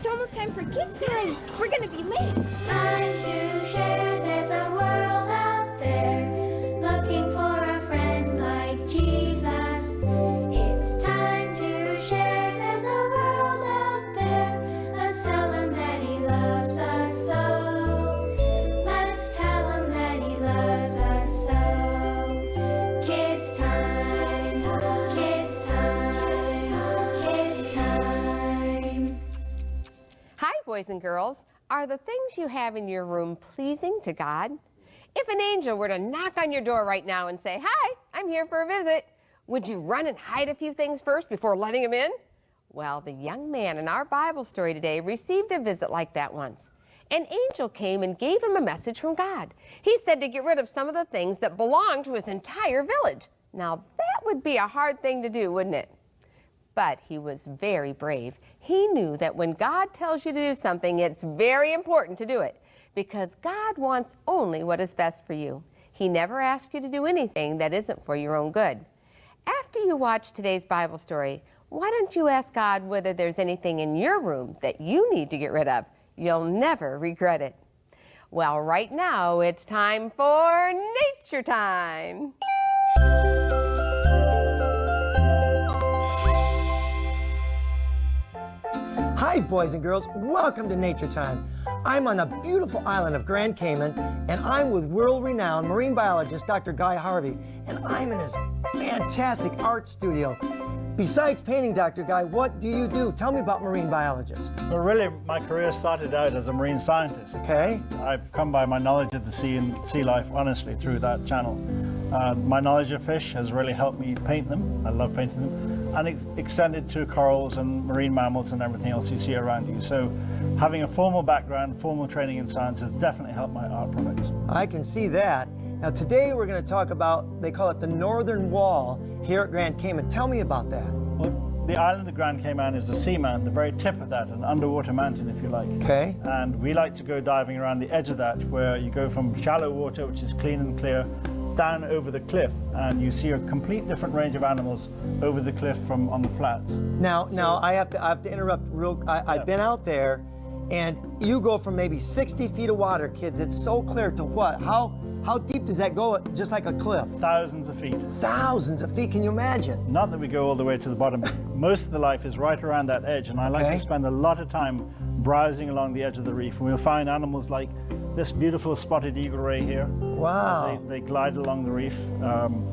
It's almost time for kids' time. We're gonna be late. It's time to share. There's a world out there looking for a friend like Jesus. It's time to share. There's a world out there. Let's tell him that he loves us so. Let's tell him that he loves us so. Kids time. Kids time. Kids time. Hi, boys and girls. Are the things you have in your room pleasing to God? If an angel were to knock on your door right now and say, "Hi, I'm here for a visit," would you run and hide a few things first before letting him in? Well, the young man in our Bible story today received a visit like that once. An angel came and gave him a message from God. He said to get rid of some of the things that belonged to his entire village. Now, that would be a hard thing to do, wouldn't it? But he was very brave. He knew that when God tells you to do something, it's very important to do it because God wants only what is best for you. He never asks you to do anything that isn't for your own good. After you watch today's Bible story, why don't you ask God whether there's anything in your room that you need to get rid of? You'll never regret it. Well, right now it's time for Nature Time. Hi, boys and girls. Welcome to Nature Time. I'm on the beautiful island of Grand Cayman, and I'm with world-renowned marine biologist Dr. Guy Harvey, and I'm in his fantastic art studio. Besides painting, Dr. Guy, what do you do? Tell me about marine biologists. Well, really, my career started out as a marine scientist. Okay. I've come by my knowledge of the sea and sea life, honestly, through that channel. My knowledge of fish has really helped me paint them. I love painting them. And extended to corals and marine mammals and everything else you see around you. So having a formal background, formal training in science has definitely helped my art products. I can see that. Now, today we're going to talk about, they call it the Northern Wall here at Grand Cayman. Tell me about that. Well, the island of Grand Cayman is the sea mountain, the very tip of that, an underwater mountain, if you like. Okay. And we like to go diving around the edge of that, where you go from shallow water, which is clean and clear, down over the cliff, and you see a complete different range of animals over the cliff from on the flats. Now, I have to interrupt I've been out there, and you go from maybe 60 feet of water, kids. It's so clear to what? How deep does that go, just like a cliff? Thousands of feet. Thousands of feet, can you imagine? Not that we go all the way to the bottom. Most of the life is right around that edge, and I like to spend a lot of time browsing along the edge of the reef, and we'll find animals like this beautiful spotted eagle ray here. Wow. They glide along the reef.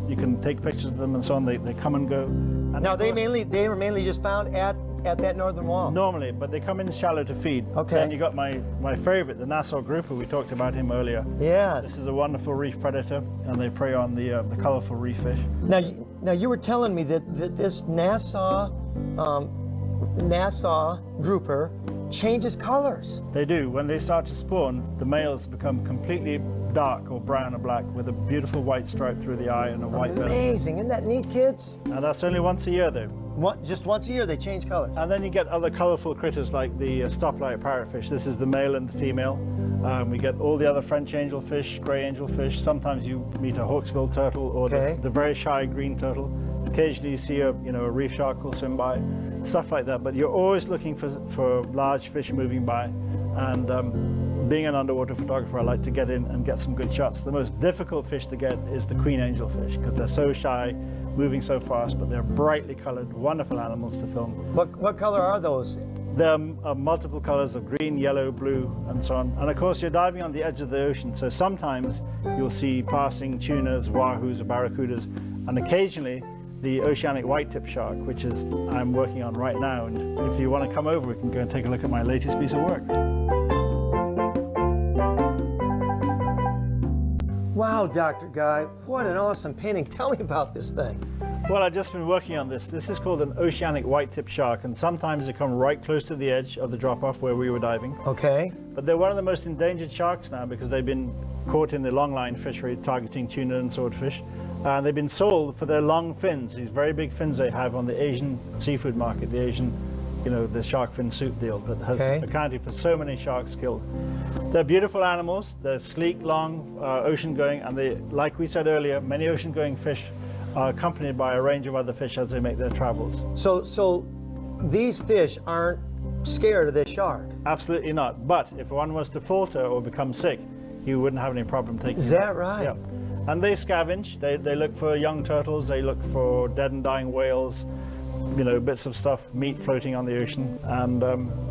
You can take pictures of them and so on. They come and go. And now, they were mainly just found at that northern wall? Normally, but they come in shallow to feed. Okay. Then you got my favorite, the Nassau grouper. We talked about him earlier. Yes. This is a wonderful reef predator, and they prey on the colorful reef fish. Now you were telling me that this Nassau grouper changes colors. They do. When they start to spawn, the males become completely dark or brown or black with a beautiful white stripe through the eye and a white belly. Amazing. Isn't that neat, kids? And that's only once a year, though. Just once a year they change colors. And then you get other colorful critters like the stoplight parrotfish. This is the male and the female. We get all the other French angelfish, gray angelfish. Sometimes you meet a hawksbill turtle or the very shy green turtle. Occasionally you see a reef shark will swim by, stuff like that. But you're always looking for large fish moving by. And being an underwater photographer, I like to get in and get some good shots. The most difficult fish to get is the queen angelfish because they're so shy, moving so fast, but they're brightly colored, wonderful animals to film. What color are those? There are multiple colors of green, yellow, blue, and so on. And of course, you're diving on the edge of the ocean, so sometimes you'll see passing tunas, wahoos, or barracudas, and occasionally the oceanic white-tip shark, which is I'm working on right now. And if you want to come over, we can go and take a look at my latest piece of work. Wow, Dr. Guy, what an awesome painting. Tell me about this thing. Well, I've just been working on this. This is called an oceanic white-tip shark, and sometimes they come right close to the edge of the drop-off where we were diving. Okay. But they're one of the most endangered sharks now because they've been caught in the longline fishery targeting tuna and swordfish. And they've been sold for their long fins, these very big fins they have on the Asian seafood market, the Asian, the shark fin soup deal that has accounted for so many sharks killed. They're beautiful animals. They're sleek, long, ocean-going, and they, like we said earlier, many ocean-going fish are accompanied by a range of other fish as they make their travels. So these fish aren't scared of this shark. Absolutely not. But if one was to falter or become sick, you wouldn't have any problem taking Is it that out. right? Yeah. And they scavenge. They look for young turtles. They look for dead and dying whales, you know, bits of stuff, meat floating on the ocean. And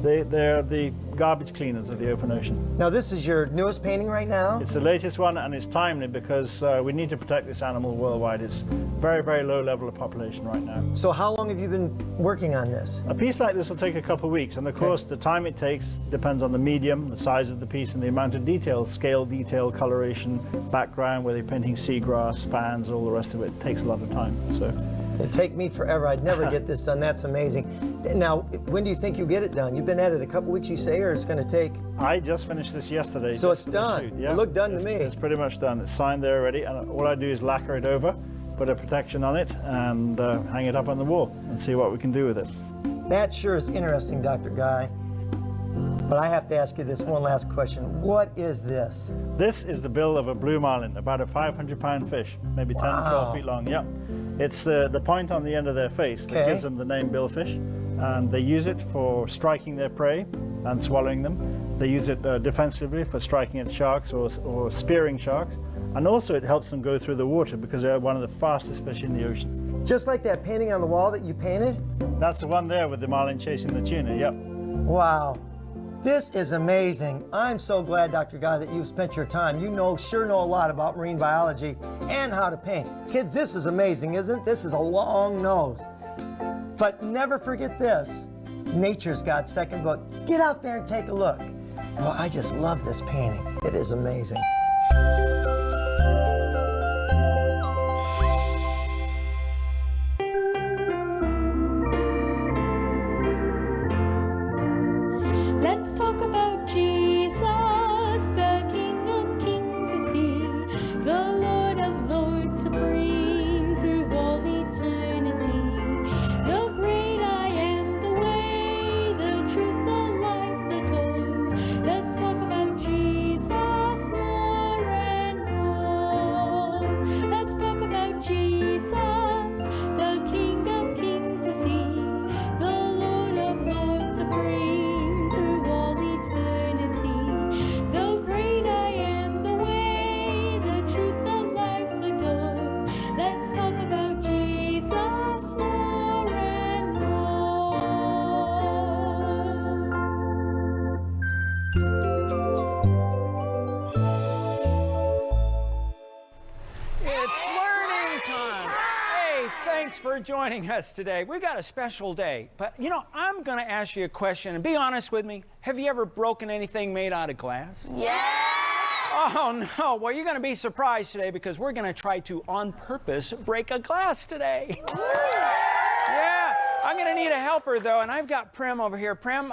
they're the garbage cleaners of the open ocean. Now this is your newest painting right now? It's the latest one, and it's timely because we need to protect this animal worldwide. It's very, very low level of population right now. So how long have you been working on this? A piece like this will take a couple of weeks, and of course the time it takes depends on the medium, the size of the piece, and the amount of detail, scale detail, coloration, background, whether you're painting seagrass, fans, all the rest of it. It takes a lot of time. So It'd take me forever. I'd never get this done. That's amazing. Now, when do you think you get it done? You've been at it a couple weeks, you say, or it's going to take? I just finished this yesterday. So it's just done. shoot. Yeah. It looked done to me. It's pretty much done. It's signed there already, and all I do is lacquer it over, put a protection on it, and hang it up on the wall and see what we can do with it. That sure is interesting, Dr. Guy. But I have to ask you this one last question. What is this? This is the bill of a blue marlin, about a 500-pound fish, maybe 10 or 12 feet long. Yep. It's the point on the end of their face that gives them the name billfish, and they use it for striking their prey and swallowing them. They use it defensively for striking at sharks or spearing sharks, and also it helps them go through the water because they're one of the fastest fish in the ocean. Just like that painting on the wall that you painted? That's the one there with the marlin chasing the tuna. Yep. Wow. This is amazing. I'm so glad, Dr. Guy, that you've spent your time. You sure know a lot about marine biology and how to paint. Kids, this is amazing, isn't it? This is a long nose. But never forget this. Nature's God's second book. Get out there and take a look. Well, I just love this painting. It is amazing. Let's talk about Jesus, the King of Kings is He, the Lord of Lords, supreme through all eternity. The great I am, the way, the truth, the life, the door. Let's talk about Jesus more and more. Let's talk about Jesus, the King of Kings is He, the Lord of Lords, supreme. Thanks for joining us today. We've got a special day, but I'm going to ask you a question, and be honest with me. Have you ever broken anything made out of glass? Yeah! Oh no, well you're going to be surprised today because we're going to try to, on purpose, break a glass today. Yeah, I'm going to need a helper though, and I've got Prem over here. Prem,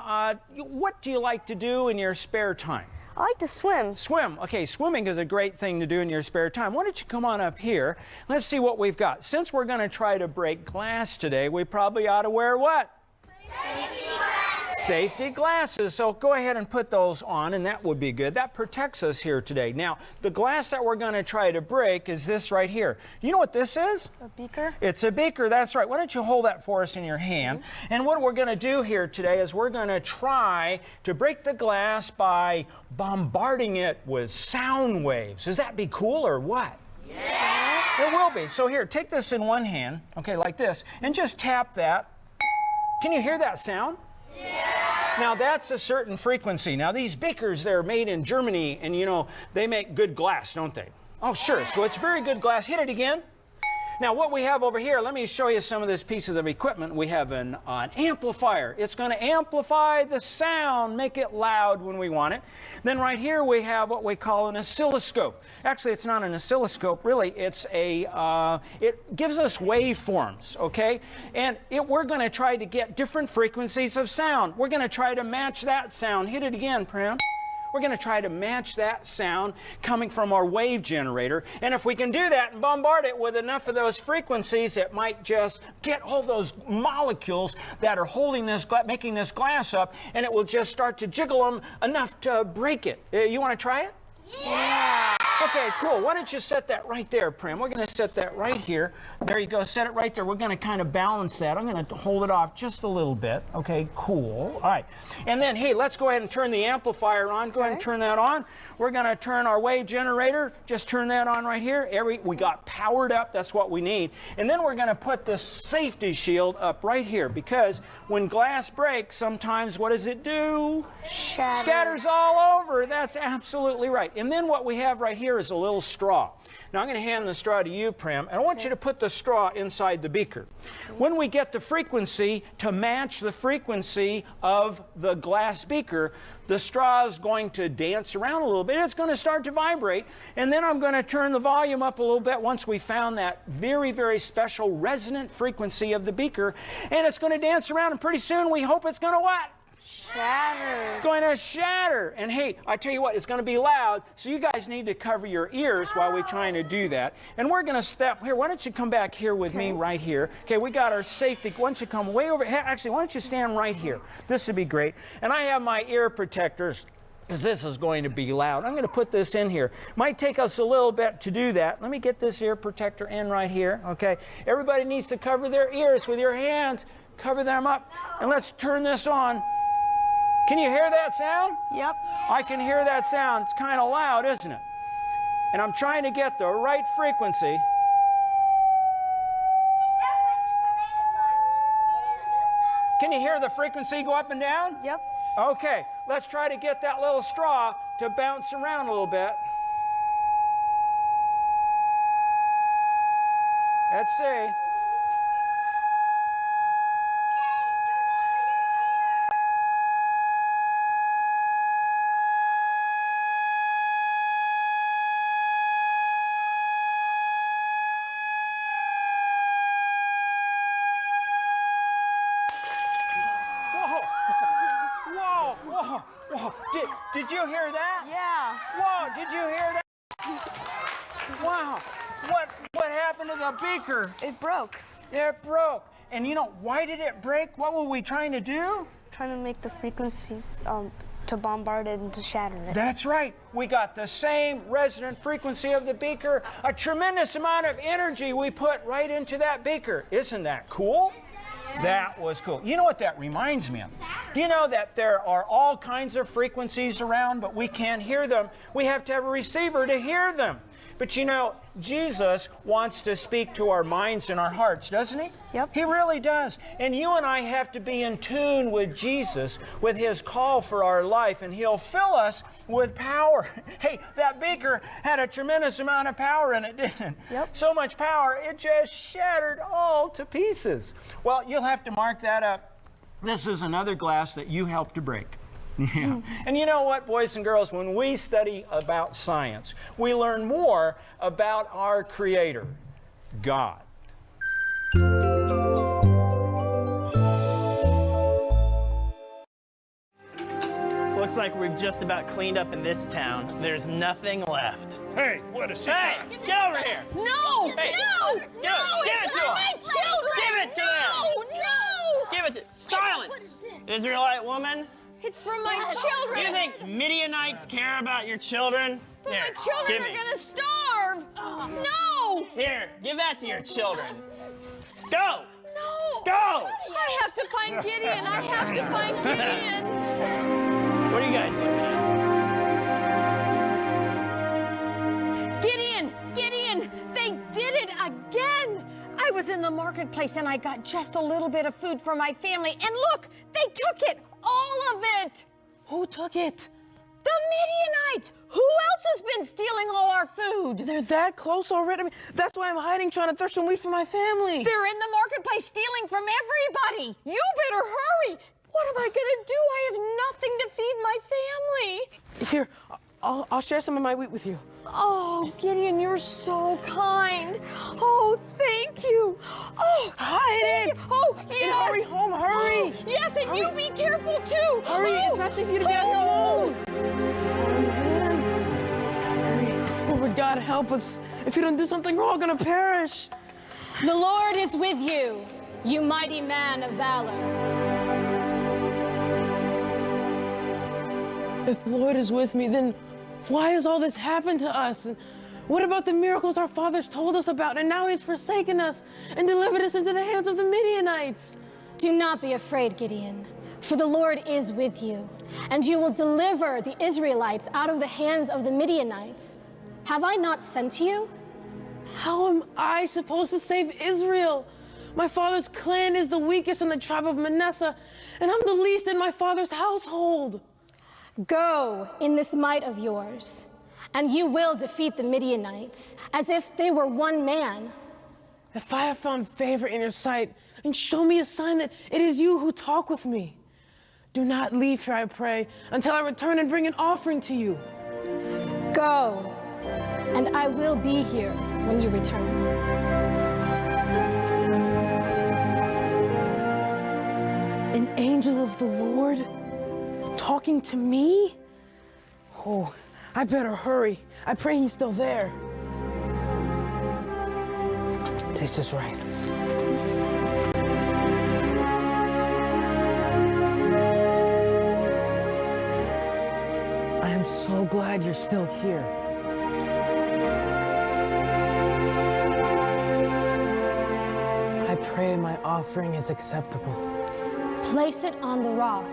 what do you like to do in your spare time? I like to swim. Swim. Okay, swimming is a great thing to do in your spare time. Why don't you come on up here? Let's see what we've got. Since we're going to try to break glass today, we probably ought to wear what? Safety glasses. Safety glasses. So go ahead and put those on, and that would be good. That protects us here today. Now, the glass that we're going to try to break is this right here. You know what this is? A beaker? It's a beaker, that's right. Why don't you hold that for us in your hand? And what we're going to do here today is we're going to try to break the glass by bombarding it with sound waves. Does that be cool or what? Yes! It will be. So here, take this in one hand, okay, like this, and just tap that. Can you hear that sound? Yeah. Now that's a certain frequency. Now these beakers, they're made in Germany, and they make good glass, don't they? Oh, sure. So it's very good glass. Hit it again. Now what we have over here, let me show you some of these pieces of equipment. We have an amplifier. It's going to amplify the sound, make it loud when we want it. Then right here we have what we call an oscilloscope. Actually, it's not an oscilloscope, really. It's it gives us waveforms, okay? And we're going to try to get different frequencies of sound. We're going to try to match that sound. Hit it again, Prem. We're going to try to match that sound coming from our wave generator. And if we can do that and bombard it with enough of those frequencies, it might just get all those molecules that are holding this, making this glass up, and it will just start to jiggle them enough to break it. You want to try it? Yeah! Okay, cool. Why don't you set that right there, Prim? We're going to set that right here. There you go. Set it right there. We're going to kind of balance that. I'm going to hold it off just a little bit. Okay, cool. All right. And then, hey, let's go ahead and turn the amplifier on. Go ahead and turn that on. We're going to turn our wave generator. Just turn that on right here. We got powered up. That's what we need. And then we're going to put this safety shield up right here, because when glass breaks, sometimes what does it do? Scatters all over. That's absolutely right. And then what we have right here is a little straw. Now I'm going to hand the straw to you, Prim, and I want you to put the straw inside the beaker. When we get the frequency to match the frequency of the glass beaker, the straw is going to dance around a little bit. It's going to start to vibrate, and then I'm going to turn the volume up a little bit once we found that very, very special resonant frequency of the beaker, and it's going to dance around, and pretty soon we hope it's going to what? Shatter. Going to shatter. And hey, I tell you what, it's going to be loud, so you guys need to cover your ears while we're trying to do that. And we're going to step here. Why don't you come back here with me right here? Okay, we got our safety. Why don't you come way over? Actually, why don't you stand right here? This would be great. And I have my ear protectors, because this is going to be loud. I'm going to put this in here. Might take us a little bit to do that. Let me get this ear protector in right here. Okay, everybody needs to cover their ears with your hands. Cover them up. And let's turn this on. Can you hear that sound? Yep. I can hear that sound. It's kind of loud, isn't it? And I'm trying to get the right frequency. Can you hear the frequency go up and down? Yep. Okay, let's try to get that little straw to bounce around a little bit. Let's see. Whoa. Did you hear that? Yeah. Whoa, did you hear that? Wow. What happened to the beaker? It broke. It broke. And you know, why did it break? What were we trying to do? Trying to make the frequencies to bombard it and to shatter it. That's right. We got the same resonant frequency of the beaker, a tremendous amount of energy we put right into that beaker. Isn't that cool? That was cool. You know what that reminds me of? Do you know that there are all kinds of frequencies around, but we can't hear them? We have to have a receiver to hear them. But you know, Jesus wants to speak to our minds and our hearts, doesn't he? Yep. He really does. And you and I have to be in tune with Jesus, with his call for our life, and he'll fill us with power. Hey, that beaker had a tremendous amount of power in it, didn't it? Yep. So much power, it just shattered all to pieces. Well, you'll have to mark that up. This is another glass that you helped to break. Yeah. And you know what, boys and girls, when we study about science, we learn more about our Creator, God. Looks like we've just about cleaned up in this town. There's nothing left. Hey, what a secret. Hey, get over here. No! Hey, No! give No! it It's to not him. my children! Give it to them. No! Give it to silence. Israelite woman, It's for my do children! you think Midianites care about your children? But Here, my children give are me. gonna starve! No! Here, give that to your children. Go! No! Go! I have to find Gideon! I have to find Gideon! What are you guys looking at? Gideon! Gideon! They did it again! I was in the marketplace and I got just a little bit of food for my family, and look! They took it! All of it! Who took it? The Midianites! Who else has been stealing all our food? They're that close already? I mean, that's why I'm hiding, trying to thirst some wheat for my family. They're in the marketplace stealing from everybody! You better hurry! What am I gonna do? I have nothing to feed my family! Here, I'll share some of my wheat with you. Oh, Gideon, you're so kind. Oh, thank you. Oh, Hide it! Oh, yes. Hurry home, hurry! Oh, yes, and you be careful too. Hurry, Oh, it's not safe for you to be out here alone. Hurry. Lord God, help us. If you don't do something, we're all gonna perish. The Lord is with you, you mighty man of valor. If the Lord is with me, then Why has all this happened to us? And what about the miracles our fathers told us about? And now he's forsaken us and delivered us into the hands of the Midianites. Do not be afraid, Gideon, for the Lord is with you, and you will deliver the Israelites out of the hands of the Midianites. Have I not sent you? How am I supposed to save Israel? My father's clan is the weakest in the tribe of Manasseh, and I'm the least in my father's household. Go in this might of yours, and you will defeat the Midianites as if they were one man. If I have found favor in your sight, then show me a sign that it is you who talk with me. Do not leave here, I pray, until I return and bring an offering to you. Go, and I will be here when you return. An angel of the Lord talking to me? Oh, I better hurry. I pray he's still there. Tastes just right. I am so glad you're still here. I pray my offering is acceptable. Place it on the rock.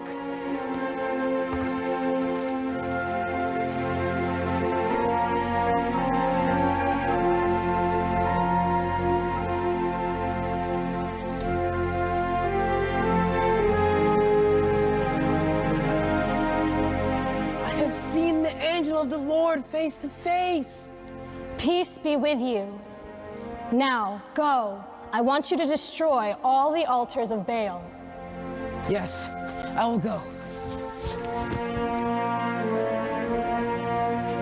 I have seen the angel of the Lord face to face. Peace be with you. Now, go. I want you to destroy all the altars of Baal. Yes, I will go.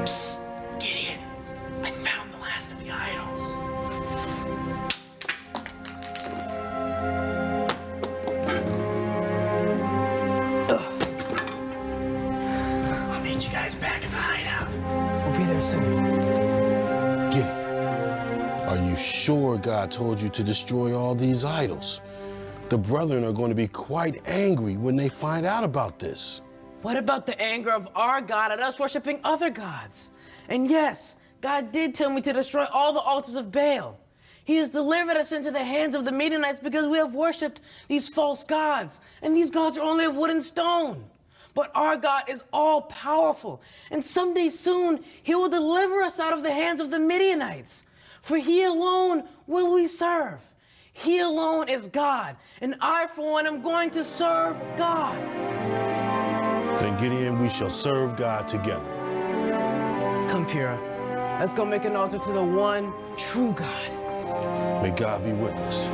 Psst, Gideon. I found the last of the idols. I'll meet you guys back in the hideout. We'll be there soon. Gideon, are you sure God told you to destroy all these idols? The brethren are going to be quite angry when they find out about this. What about the anger of our God at us worshiping other gods? And yes, God did tell me to destroy all the altars of Baal. He has delivered us into the hands of the Midianites because we have worshipped these false gods. And these gods are only of wood and stone. But our God is all powerful. And someday soon, he will deliver us out of the hands of the Midianites. For he alone will we serve. He alone is God, and I, for one, am going to serve God. Then, Gideon, we shall serve God together. Come, Pyrrha. Let's go make an altar to the one true God. May God be with us.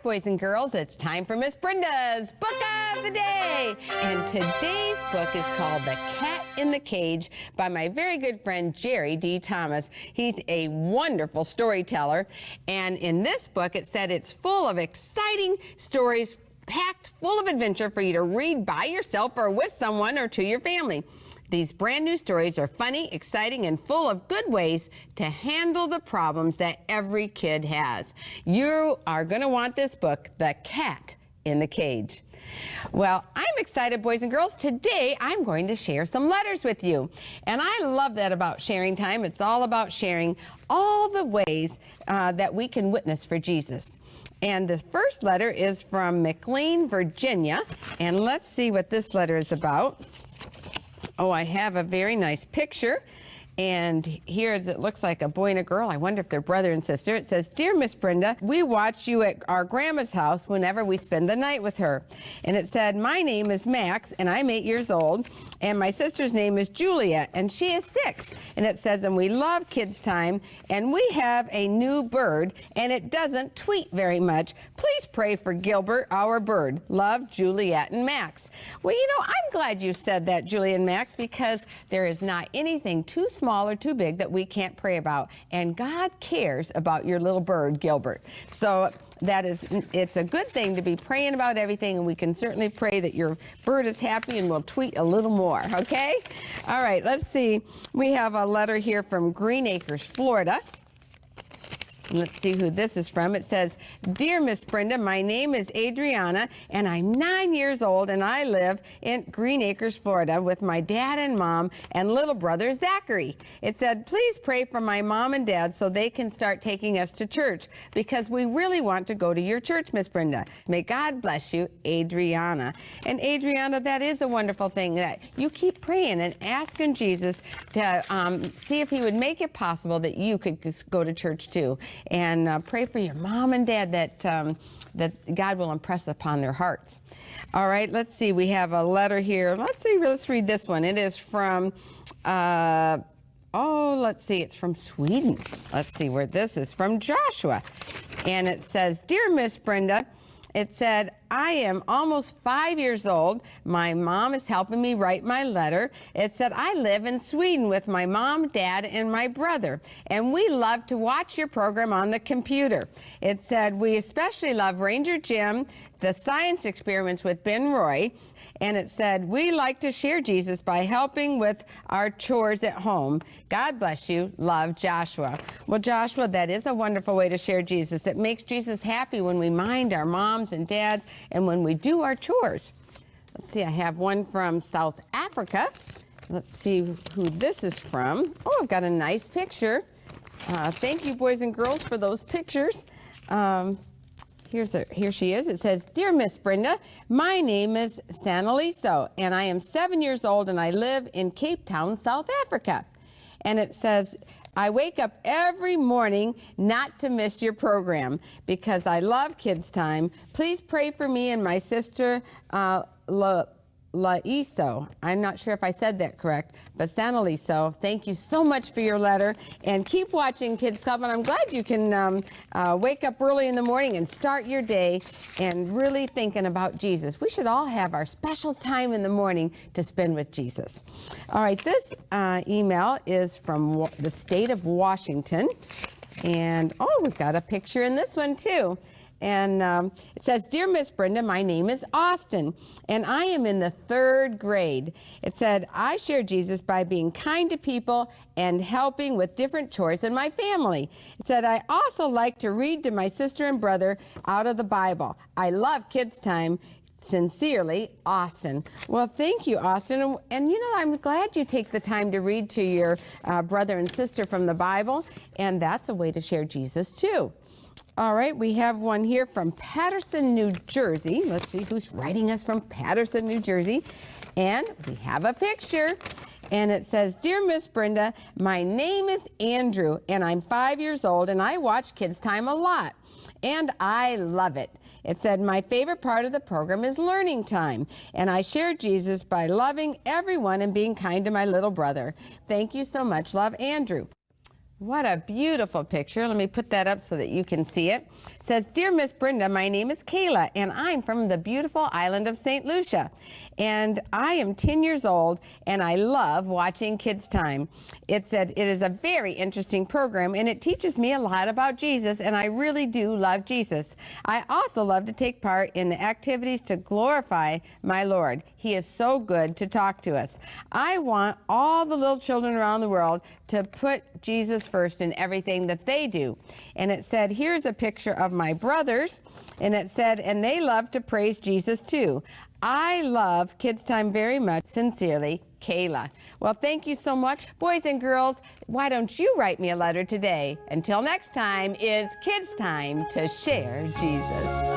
Boys and girls, it's time for Miss Brenda's Book of the Day. And today's book is called The Cat in the Cage by my very good friend, Jerry D. Thomas. He's a wonderful storyteller. And in this book, it said it's full of exciting stories, packed full of adventure for you to read by yourself or with someone or to your family. These brand new stories are funny, exciting, and full of good ways to handle the problems that every kid has. You are going to want this book, The Cat in the cage. Well, I'm excited, boys and girls. Today, I'm going to share some letters with you. And I love that about sharing time. It's all about sharing all the ways that we can witness for Jesus. And the first letter is from McLean, Virginia. And let's see what this letter is about. Oh, I have a very nice picture. And here it looks like a boy and a girl. I wonder if they're brother and sister. It says, "Dear Miss Brenda, we watch you at our grandma's house whenever we spend the night with her." And it said, "My name is Max, and I'm 8 years old. And my sister's name is Julia, and she is 6. And it says, and we love kids' time, and we have a new bird, and it doesn't tweet very much. Please pray for Gilbert, our bird. Love, Juliet and Max." Well, you know, I'm glad you said that, Julia and Max, because there is not anything too small or too big that we can't pray about. And God cares about your little bird, Gilbert. So it's a good thing to be praying about everything, and we can certainly pray that your bird is happy and will tweet a little more, okay? All right, let's see. We have a letter here from Green Acres, Florida. Let's see who this is from. It says, "Dear Miss Brenda, my name is Adriana, and I'm 9 years old, and I live in Green Acres, Florida, with my dad and mom and little brother, Zachary." It said, "Please pray for my mom and dad so they can start taking us to church, because we really want to go to your church, Miss Brenda. May God bless you, Adriana." And Adriana, that is a wonderful thing, that you keep praying and asking Jesus to see if he would make it possible that you could go to church too. And pray for your mom and dad that God will impress upon their hearts. All right, let's see. We have a letter here. Let's read this one. It is from, let's see. It's from Sweden. Let's see where this is from. Joshua. And it says, "Dear Miss Brenda," it said, "I am almost 5 years old. My mom is helping me write my letter." It said, "I live in Sweden with my mom, dad, and my brother, and we love to watch your program on the computer." It said, "We especially love Ranger Jim, the science experiments with Ben Roy." And it said, "We like to share Jesus by helping with our chores at home. God bless you. Love, Joshua." Well, Joshua, that is a wonderful way to share Jesus. It makes Jesus happy when we mind our moms and dads and when we do our chores. Let's see, I have one from South Africa. Let's see who this is from. Oh, I've got a nice picture. Thank you, boys and girls, for those pictures. Here she is. It says, "Dear Miss Brenda, my name is Sanaliso, and I am 7 years old, and I live in Cape Town, South Africa." And it says, "I wake up every morning not to miss your program because I love kids' time. Please pray for me and my sister, Laiso." I'm not sure if I said that correct, but Sanaliso, thank you so much for your letter. And keep watching Kids Club, and I'm glad you can wake up early in the morning and start your day and really thinking about Jesus. We should all have our special time in the morning to spend with Jesus. All right, this email is from the state of Washington. And, we've got a picture in this one, too. And it says, "Dear Miss Brenda, my name is Austin, and I am in the 3rd grade." It said, "I share Jesus by being kind to people and helping with different chores in my family." It said, "I also like to read to my sister and brother out of the Bible. I love kids' time. Sincerely, Austin." Well, thank you, Austin. And you know, I'm glad you take the time to read to your brother and sister from the Bible, and that's a way to share Jesus, too. All right, we have one here from Patterson, New Jersey. Let's see who's writing us from Patterson, New Jersey. And we have a picture. And it says, "Dear Miss Brenda, my name is Andrew, and I'm 5 years old, and I watch Kids Time a lot. And I love it." It said, "My favorite part of the program is learning time, and I share Jesus by loving everyone and being kind to my little brother. Thank you so much. Love, Andrew." What a beautiful picture. Let me put that up so that you can see it. It says, "Dear Miss Brenda, my name is Kayla, and I'm from the beautiful island of St. Lucia. And I am 10 years old, and I love watching Kids Time." It said, "It is a very interesting program, and it teaches me a lot about Jesus, and I really do love Jesus. I also love to take part in the activities to glorify my Lord. He is so good to talk to us. I want all the little children around the world to put Jesus first in everything that they do. And it said, here's a picture of my brothers. And it said, and they love to praise Jesus too. I love Kids Time very much. Sincerely, Kayla. Well, thank you so much. Boys and girls, why don't you write me a letter today? Until next time, it's Kids Time to share Jesus.